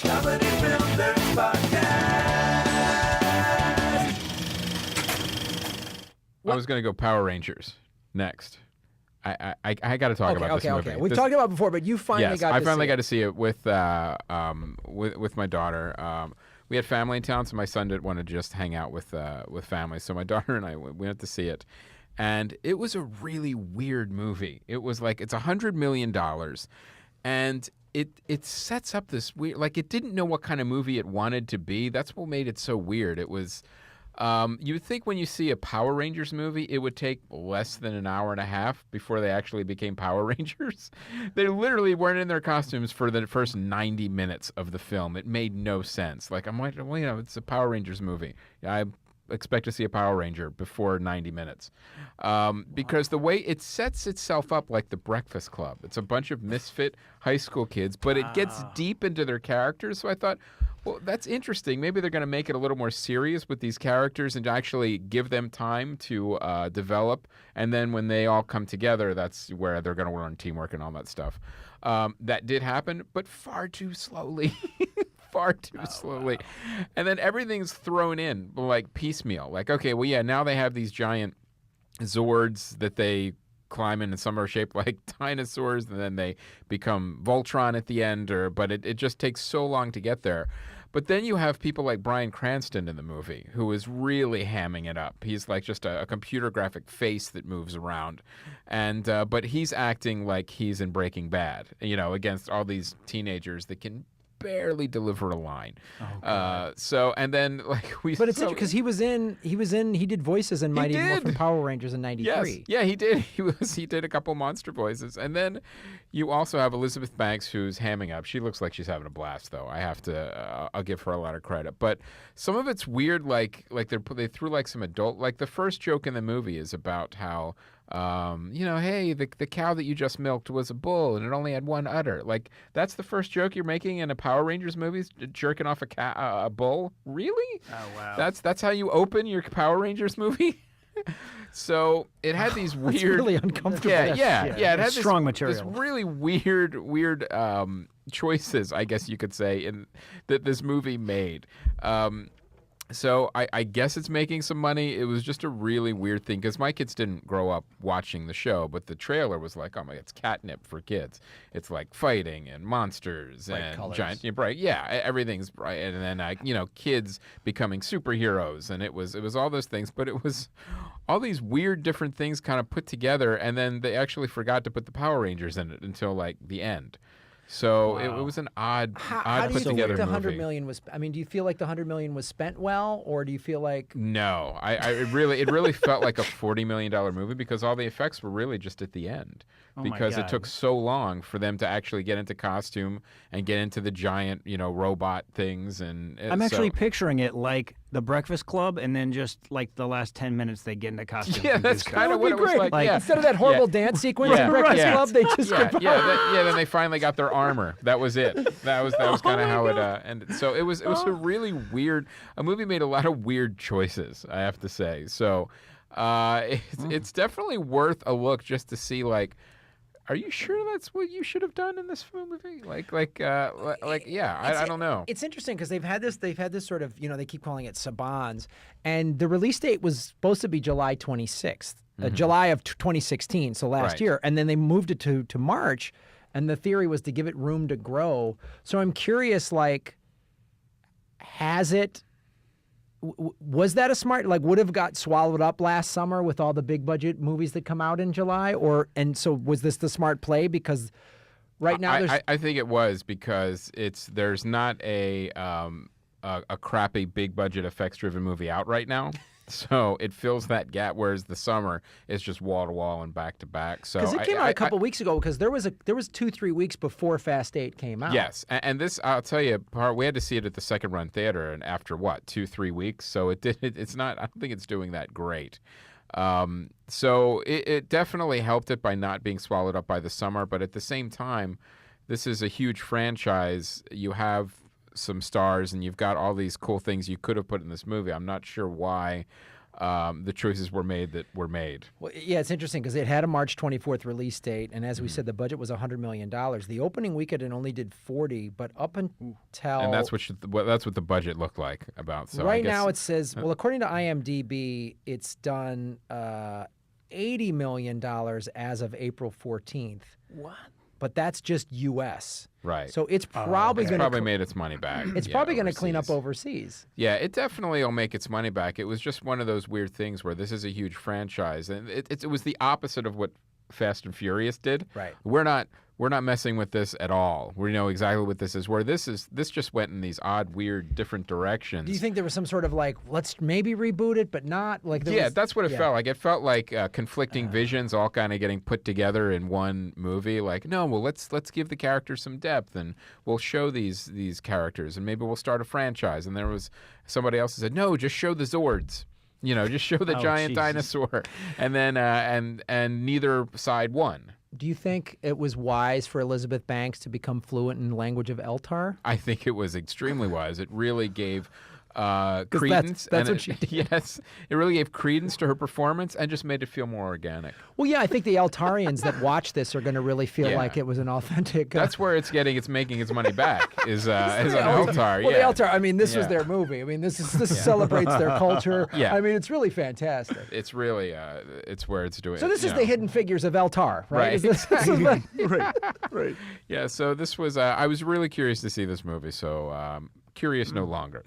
Comedy Film Nerds Podcast. I was going to go Power Rangers next. I got to talk about this movie. Okay. We've talked about it before, but you finally got to see it. I finally got to see it with my daughter. We had family in town, so my son didn't want to just hang out with family. So my daughter and I went to see it, and it was a really weird movie. It was like it's $100 million, and it sets up this weird, like it didn't know what kind of movie it wanted to be. That's what made it so weird. It was. You would think when you see a Power Rangers movie, it would take less than an hour and a half before they actually became Power Rangers. They literally weren't in their costumes for the first 90 minutes of the film. It made no sense. Like, I'm like, well, it's a Power Rangers movie. I expect to see a Power Ranger before 90 minutes. Because the way it sets itself up like the Breakfast Club. It's a bunch of misfit high school kids, but it gets deep into their characters. So I thought, well, that's interesting. Maybe they're going to make it a little more serious with these characters and actually give them time to develop. And then when they all come together, that's where they're going to learn teamwork and all that stuff. That did happen, but far too slowly. Far too slowly. Wow. And then everything's thrown in like piecemeal. Like, okay, well, yeah, now they have these giant Zords that they climb in, and some are shaped like dinosaurs, and then they become Voltron at the end. But it just takes so long to get there. But then you have people like Bryan Cranston in the movie, who is really hamming it up. He's like just a computer graphic face that moves around, and but he's acting like he's in Breaking Bad, against all these teenagers that can barely deliver a line. So and then like but it's interesting because he did voices in Mighty Morphin Power Rangers in '93. Yes. Yeah, he did. He did a couple monster voices, and then you also have Elizabeth Banks, who's hamming up. She looks like she's having a blast, though. I have to. I'll give her a lot of credit, but some of it's weird. Like they threw like some adult. Like the first joke in the movie is about how. Hey, the cow that you just milked was a bull and it only had one udder. Like, that's the first joke you're making in a Power Rangers movie, jerking off a bull? Really? Oh, wow. That's how you open your Power Rangers movie? So it had these weird... It's really uncomfortable. Yeah. It had strong material. This really weird choices, I guess you could say, that this movie made. So I guess it's making some money. It was just a really weird thing because my kids didn't grow up watching the show, but the trailer was like, oh my, it's catnip for kids. It's like fighting and monsters and colors. Giant, bright. Yeah, everything's bright, and then kids becoming superheroes, and it was all those things, but it was all these weird different things kind of put together, and then they actually forgot to put the Power Rangers in it until like the end. So it was an odd put together movie. movie. $100 million was? I mean, do you feel like the $100 million was spent well, or do you feel like? No, it really felt like a $40 million movie because all the effects were really just at the end. Because it took so long for them to actually get into costume and get into the giant, robot things. And I'm actually picturing it like the Breakfast Club, and then just like the last 10 minutes they get into costume. Yeah, that's kind of what it was like. Yeah. Instead of that horrible dance sequence in Breakfast Club, they just then they finally got their armor. That was it. That was kind of how it ended. So it was a really weird. A movie made a lot of weird choices, I have to say. So it's definitely worth a look just to see like. Are you sure that's what you should have done in this movie? I don't know. It's interesting because they've had this sort of, they keep calling it Sabans, and the release date was supposed to be July 26th, July of 2016, so last year, and then they moved it to March, and the theory was to give it room to grow. So I'm curious, like, has it? Was that a smart, would have got swallowed up last summer with all the big budget movies that come out in July? And so was this the smart play? Because right now I think it was because there's not a crappy big budget effects driven movie out right now. So it fills that gap, whereas the summer is just wall to wall and back to back. So because it came out a couple weeks ago, because there was 2-3 weeks before Fast 8 came out. Yes, and this I'll tell you, we had to see it at the second run theater, and after 2-3 weeks, so it's not. I don't think it's doing that great. So it definitely helped it by not being swallowed up by the summer, but at the same time, this is a huge franchise. You have some stars, and you've got all these cool things you could have put in this movie. I'm not sure why the choices were made that were made. Well, yeah, it's interesting because it had a March 24th release date, and as we said, the budget was $100 million. The opening weekend it only did 40, but up until And that's what the budget looked like about. So right I guess, now it says, well, according to IMDb, it's done $80 million as of April 14th. What? But that's just U.S. Right. So it's probably going probably to made its money back. it's probably going to clean up overseas. Yeah, it definitely will make its money back. It was just one of those weird things where this is a huge franchise, and it was the opposite of what Fast and Furious did. Right. We're not messing with this at all. We know exactly what this is. Where this just went in these odd, weird, different directions. Do you think there was some sort of like, let's maybe reboot it, but not like? That's what it felt like. It felt like conflicting visions all kind of getting put together in one movie. Like, no, well, let's give the characters some depth, and we'll show these characters, and maybe we'll start a franchise. And there was somebody else who said, no, just show the Zords. Just show the giant dinosaur, and then and neither side won. Do you think it was wise for Elizabeth Banks to become fluent in the language of Eltar? I think it was extremely wise. It really gave credence. That's what she did. Yes, it really gave credence to her performance and just made it feel more organic. Well, yeah, I think the Eltarians that watch this are going to really feel like it was an authentic. That's where it's making its money back is on Eltar. Well, the Eltar. I mean, this was their movie. I mean, this celebrates their culture. Yeah. I mean, it's really fantastic. It's really it's where it's doing. So this is the hidden figures of Eltar, right? Right. Right. Yeah. So this was. I was really curious to see this movie. So curious no longer.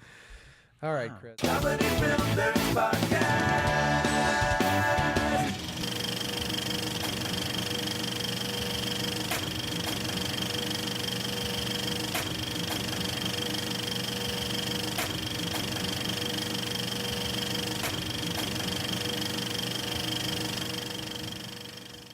All right, Chris. Comedy Film Nerds Podcast.